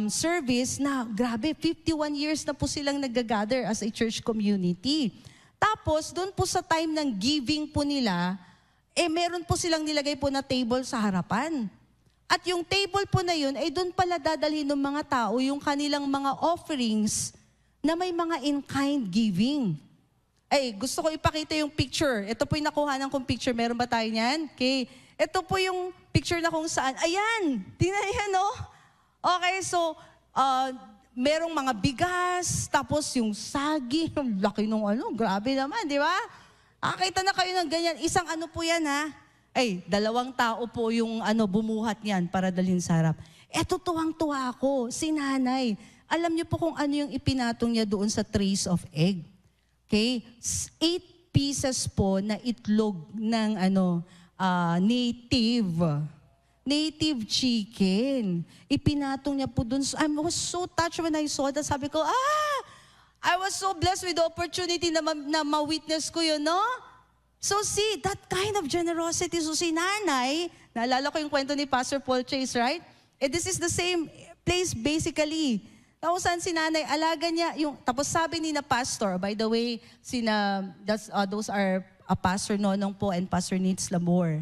service, na grabe, 51 years na po silang nag-gather as a church community. Tapos, doon po sa time ng giving po nila, meron po silang nilagay po na table sa harapan. At yung table po na yun, doon pala dadalhin ng mga tao yung kanilang mga offerings na may mga in-kind giving. Gusto ko ipakita yung picture. Ito po yung nakuhanan kong picture. Meron ba tayo niyan? Okay. Ito po yung picture na kung saan. Ayan! Tingnan yan, no? Okay, so, merong mga bigas, tapos yung sagi, yung laki nung grabe naman, di ba? Nakakita na kayo ng ganyan. Isang po yan, ha? 2 tao po yung bumuhat niyan para dalhin sa harap. Tuwang-tuwa ako, si nanay. Alam niyo po kung ano yung ipinatong niya doon sa trays of egg. Okay? 8 pieces po na itlog ng native chicken. Ipinatong niya po doon. I was so touched when I saw that. Sabi ko, I was so blessed with the opportunity na ma-witness ko yun, no? So see, that kind of generosity. So si nanay, naalala ko yung kwento ni Pastor Paul Chase, right? This is the same place basically. Tapos saan si nanay, alaga niya, tapos sabi ni na pastor, by the way, those are a Pastor Nonong po and Pastor Nitz Lamor.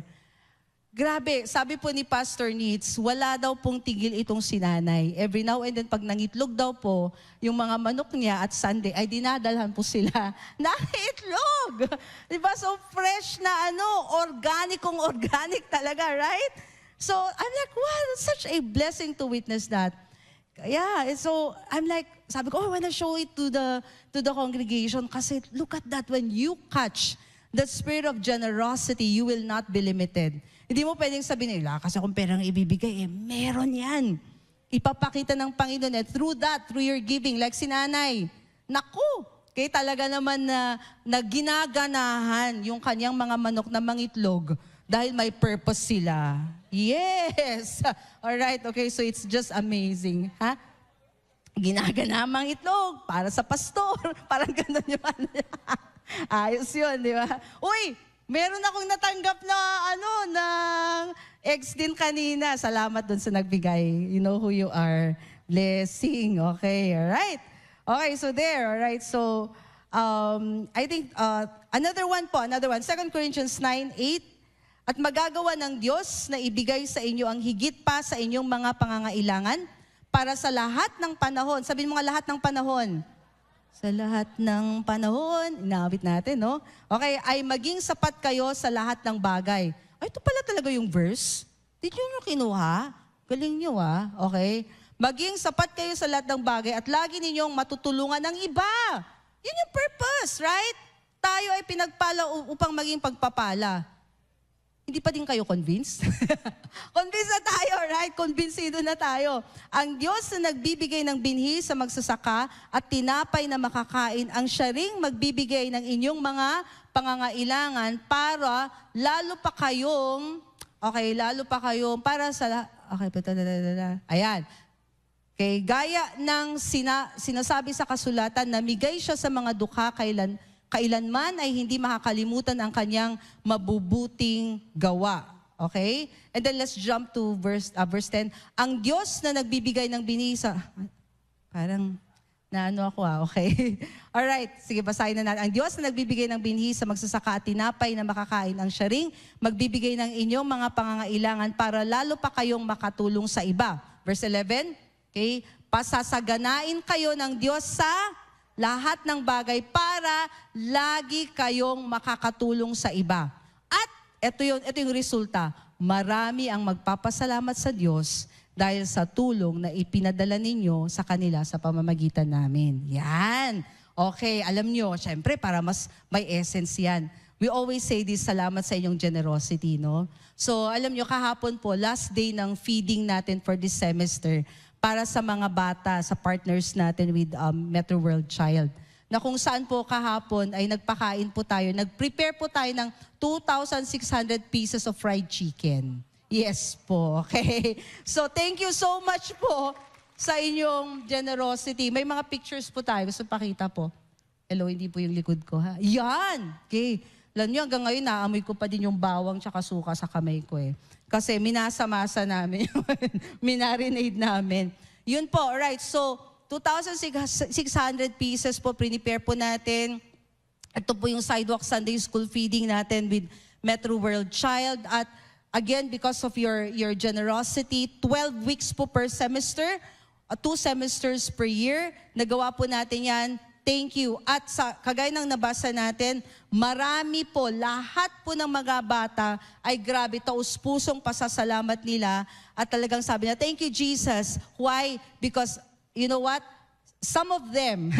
Grabe, sabi po ni Pastor Nitz, wala daw pong tigil itong sinanay. Every now and then, pag nangitlog daw po, yung mga manok niya at Sunday, ay dinadalhan po sila ng itlog. Diba? So fresh na organic talaga, right? So I'm like, wow, that's such a blessing to witness that. Yeah, so I'm like, sabi ko, I want to show it to the congregation kasi look at that, when you catch the spirit of generosity, you will not be limited. Hindi mo pwedeng sabihin nila, kasi akong perang ibibigay, meron yan. Ipapakita ng Panginoon through your giving, like si nanay. Naku, kaya talaga naman na ginaganahan yung kanyang mga manok na mangitlog dahil may purpose sila. Yes! Alright, okay, so it's just amazing. Ha? Ginagana itlog para sa pastor. Parang gano'n yung ayos yun, di ba? Uy! Meron akong natanggap na ng eggs din kanina. Salamat dun sa nagbigay. You know who you are. Blessing. Okay, all right. Okay, so there, all right. So, I think another one. 2 Corinthians 9:8. At magagawa ng Diyos na ibigay sa inyo ang higit pa sa inyong mga pangangailangan para sa lahat ng panahon. Sabihin mo nga lahat ng panahon. Sa lahat ng panahon, inaabit natin, no? Okay, ay maging sapat kayo sa lahat ng bagay. Ito pala talaga yung verse. Did you kinuha? Galing nyo, Okay? Maging sapat kayo sa lahat ng bagay at lagi ninyong matutulungan ng iba. Yun yung purpose, right? Tayo ay pinagpala upang maging pagpapala. Hindi pa din kayo convinced? Convinced na tayo, right? Convincido na tayo. Ang Diyos na nagbibigay ng binhi sa magsasaka at tinapay na makakain, ang siya ring magbibigay ng inyong mga pangangailangan para lalo pa kayong para sa... Ayan. Okay, gaya ng sinasabi sa kasulatan, namigay siya sa mga dukha kailanman ay hindi makakalimutan ang kanyang mabubuting gawa. Okay? And then let's jump to verse 10. Ang Diyos na nagbibigay ng binhi sa... Parang okay? Alright, sige, basahin na natin. Ang Diyos na nagbibigay ng binhi sa magsasaka at tinapay na makakain, ang siya ring magbibigay ng inyong mga pangangailangan para lalo pa kayong makatulong sa iba. Verse 11, okay? Pasasaganain kayo ng Diyos sa lahat ng bagay para lagi kayong makakatulong sa iba. At ito yung resulta. Marami ang magpapasalamat sa Diyos dahil sa tulong na ipinadala ninyo sa kanila sa pamamagitan namin. Yan. Okay, alam nyo, syempre para mas may essence yan. We always say this, salamat sa inyong generosity, no? So alam nyo, kahapon po, last day ng feeding natin for this semester, para sa mga bata, sa partners natin with Metro World Child. na kung saan po kahapon ay nagpakain po tayo. Nag-prepare po tayo ng 2,600 pieces of fried chicken. Yes po, okay? So thank you so much po sa inyong generosity. May mga pictures po tayo. Gusto pakita po. Hello, hindi po yung likod ko ha. Yan! Okay. Alam niyo, hanggang ngayon naamoy ko pa din yung bawang tsaka suka sa kamay ko eh. Kasi minasa-masa namin yun. Minarinade namin. Yun po, alright. So, 2,600 pieces po, prepare po natin. Ito po yung Sidewalk Sunday School feeding natin with Metro World Child. At again, because of your generosity, 12 weeks po per semester, 2 semesters per year. Nagawa po natin yan. Thank you. At sa kagaya ng nabasa natin, marami po, lahat po ng mga bata ay grabe, taus-pusong pasasalamat nila. At talagang sabi niya, thank you Jesus. Why? Because you know what? Some of them,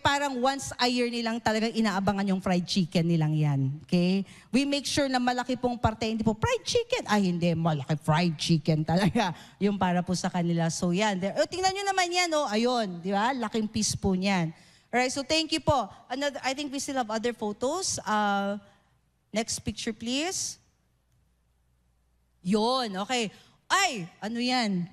parang once a year nilang talagang inaabangan yung fried chicken nilang yan. Okay? We make sure na malaki pong parte, hindi po, fried chicken. Ay, hindi, malaki fried chicken talaga. Yung para po sa kanila. So yan. Tingnan nyo naman yan, oh. Ayun, di ba? Laking piece po niyan. Alright, so thank you po. I think we still have other photos. Next picture, please. Yun, okay. Ay, ano yan?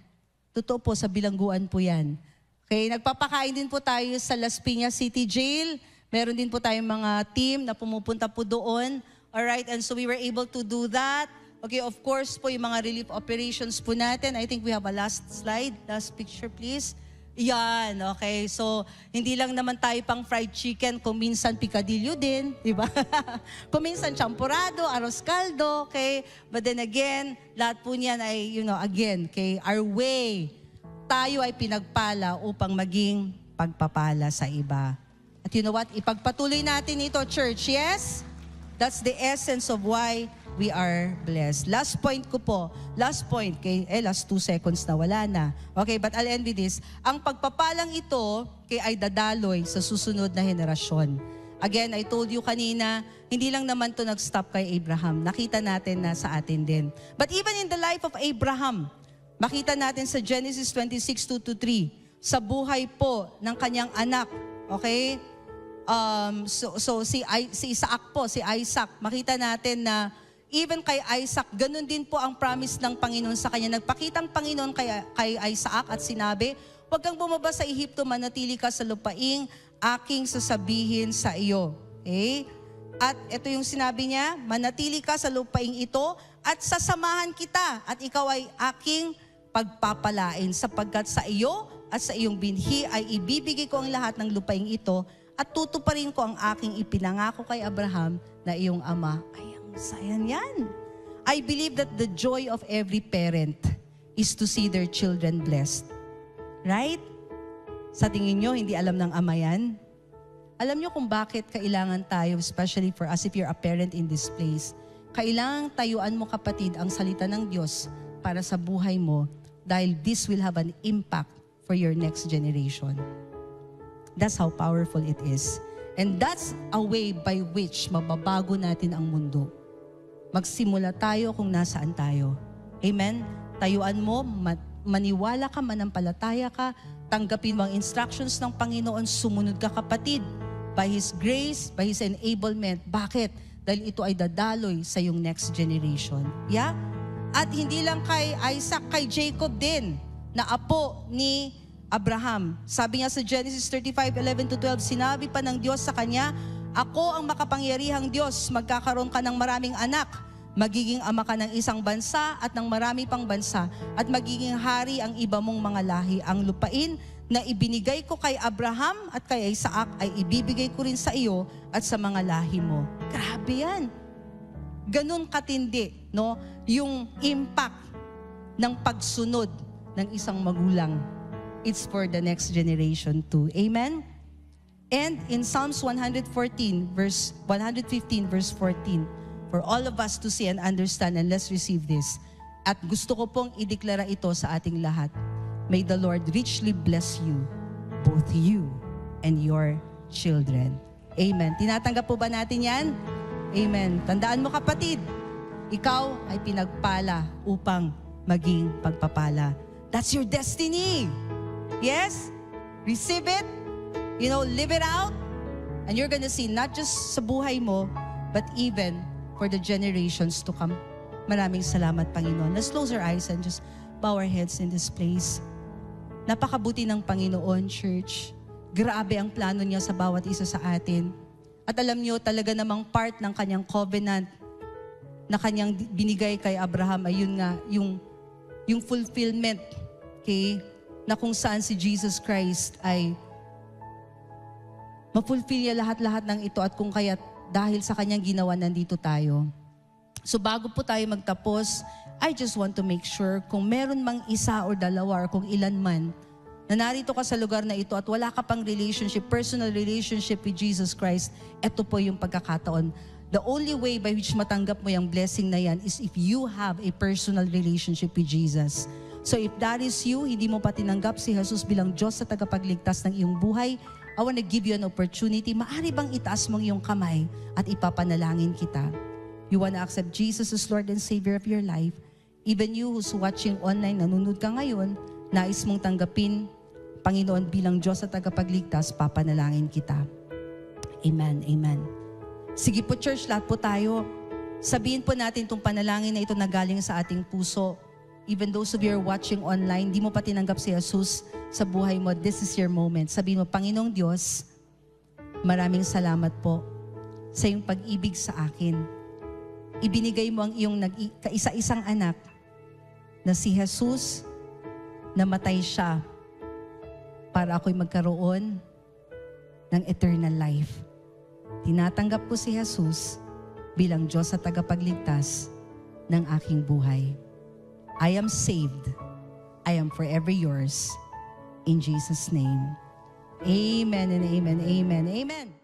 Totoo po, sa bilangguan po yan. Okay, nagpapakain din po tayo sa Las Piñas City Jail. Meron din po tayong mga team na pumupunta po doon. Alright, and so we were able to do that. Okay, of course po, yung mga relief operations po natin. I think we have a last slide. Last picture, please. Yan, okay. So, hindi lang naman tayo pang fried chicken, kung minsan picadillo din, di ba? Kung minsan champurado, arroz caldo, okay? But then again, lahat po niyan ay, again, okay, our way, tayo ay pinagpala upang maging pagpapala sa iba. At you know what? Ipagpatuloy natin ito, church, yes? That's the essence of why we are blessed. Last point ko po. Last point. Okay? Last 2 seconds na. Wala na. Okay, but I'll end with this. Ang pagpapalang ito ay dadaloy sa susunod na henerasyon. Again, I told you kanina, hindi lang naman to nag-stop kay Abraham. Nakita natin na sa atin din. But even in the life of Abraham, makita natin sa Genesis 26:2-3, sa buhay po ng kanyang anak. Okay? So si Isaac po, si Isaac, makita natin na even kay Isaac, ganun din po ang promise ng Panginoon sa kanya. Nagpakitang Panginoon kay Isaac at sinabi, huwag kang bumaba sa Ehipto, manatili ka sa lupaing aking sasabihin sa iyo. Okay? At ito yung sinabi niya, manatili ka sa lupaing ito at sasamahan kita at ikaw ay aking pagpapalain sapagkat sa iyo at sa iyong binhi ay ibibigay ko ang lahat ng lupaing ito at tutuparin ko ang aking ipinangako kay Abraham na iyong ama. Sayan yan. I believe that the joy of every parent is to see their children blessed. Right? Sa tingin nyo, hindi alam ng ama yan? Alam nyo kung bakit kailangan tayo, especially for us if you're a parent in this place, kailangan tayuan mo kapatid ang salita ng Diyos para sa buhay mo dahil this will have an impact for your next generation. That's how powerful it is. And that's a way by which mababago natin ang mundo. Magsimula tayo kung nasaan tayo. Amen? Tayuan mo, maniwala ka, manampalataya ka, tanggapin mo ang instructions ng Panginoon, sumunod ka kapatid. By His grace, by His enablement. Bakit? Dahil ito ay dadaloy sa yung next generation. Yeah? At hindi lang kay Isaac, kay Jacob din, na apo ni Abraham. Sabi niya sa Genesis 35:11-12, sinabi pa ng Diyos sa kanya, ako ang makapangyarihang Diyos, magkakaroon ka ng maraming anak, magiging ama ka ng isang bansa at ng marami pang bansa, at magiging hari ang iba mong mga lahi. Ang lupain na ibinigay ko kay Abraham at kay Isaac ay ibibigay ko rin sa iyo at sa mga lahi mo. Grabe yan. Ganun katindi, no? Yung impact ng pagsunod ng isang magulang. It's for the next generation too. Amen? And in Psalms 115 verse 14, for all of us to see and understand, and let's receive this. At gusto ko pong ideklara ito sa ating lahat. May the Lord richly bless you, both you and your children. Amen. Tinatanggap po ba natin yan? Amen. Tandaan mo kapatid, ikaw ay pinagpala upang maging pagpapala. That's your destiny. Yes? Receive it. Live it out. And you're gonna see not just sa buhay mo, but even for the generations to come. Maraming salamat, Panginoon. Let's close our eyes and just bow our heads in this place. Napakabuti ng Panginoon, church. Grabe ang plano niya sa bawat isa sa atin. At alam niyo, talaga namang part ng kanyang covenant na kanyang binigay kay Abraham ay yun nga, yung fulfillment, okay, na kung saan si Jesus Christ ay ma-fulfill niya lahat-lahat ng ito at kung kaya dahil sa kanyang ginawa, nandito tayo. So bago po tayo magtapos, I just want to make sure kung meron mang isa or dalawa or kung ilan man na narito ka sa lugar na ito at wala ka pang relationship, personal relationship with Jesus Christ, ito po yung pagkakataon. The only way by which matanggap mo yung blessing na yan is if you have a personal relationship with Jesus. So if that is you, hindi mo pa tinanggap si Jesus bilang Diyos sa tagapagligtas ng iyong buhay, I want to give you an opportunity. Maaari bang itaas mong iyong kamay at ipapanalangin kita? You want to accept Jesus as Lord and Savior of your life? Even you who's watching online, nanonood ka ngayon, nais mong tanggapin Panginoon bilang Diyos at tagapagligtas, papanalangin kita. Amen, amen. Sige po church, lahat po tayo. Sabihin po natin itong panalangin na ito na galing sa ating puso. Even those of you are watching online, di mo pa tinanggap si Jesus sa buhay mo, this is your moment. Sabihin mo, Panginoong Diyos, maraming salamat po sa iyong pag-ibig sa akin. Ibinigay mo ang iyong kaisa-isang anak na si Jesus, namatay siya para ako'y magkaroon ng eternal life. Tinatanggap ko si Jesus bilang Diyos at tagapagligtas ng aking buhay. I am saved. I am forever yours. In Jesus' name. Amen and amen, amen, amen.